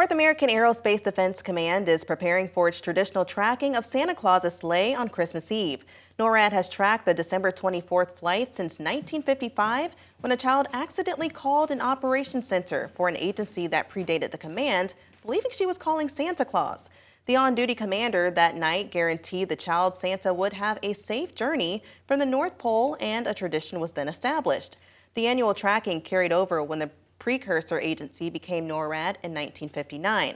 North American Aerospace Defense Command is preparing for its traditional tracking of Santa Claus's sleigh on Christmas Eve. NORAD has tracked the December 24th flight since 1955 when a child accidentally called an operations center for an agency that predated the command, believing she was calling Santa Claus. The on-duty commander that night guaranteed the child Santa would have a safe journey from the North Pole, and a tradition was then established. The annual tracking carried over when the precursor agency became NORAD in 1959.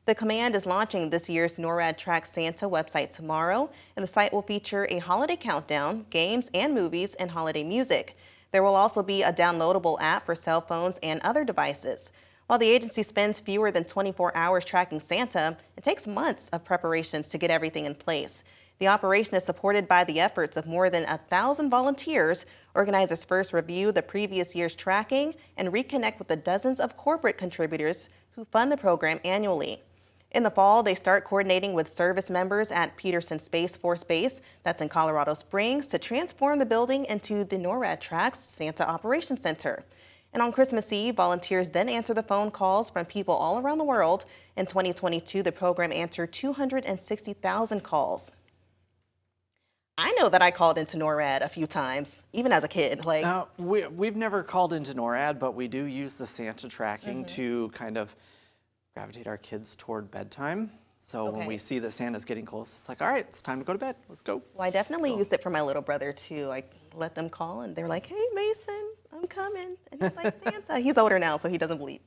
The command is launching this year's NORAD Track Santa website tomorrow, and the site will feature a holiday countdown, games and movies, and holiday music. There will also be a downloadable app for cell phones and other devices. While the agency spends fewer than 24 hours tracking Santa, it takes months of preparations to get everything in place. The operation is supported by the efforts of more than 1,000 volunteers. Organizers first review the previous year's tracking and reconnect with the dozens of corporate contributors who fund the program annually. In the fall, they start coordinating with service members at Peterson Space Force Base, that's in Colorado Springs, to transform the building into the NORAD Tracks Santa Operations Center. And on Christmas Eve, volunteers then answer the phone calls from people all around the world. In 2022, the program answered 260,000 calls. I know that I called into NORAD a few times, even as a kid. We've never called into NORAD, but we do use the Santa tracking to kind of gravitate our kids toward bedtime. So when we see that Santa's getting close, it's like, all right, it's time to go to bed. Let's go. Well, I definitely used it for my little brother, too. I let them call, and they're like, hey, Mason, I'm coming. And he's like, Santa. He's older now, so he doesn't believe.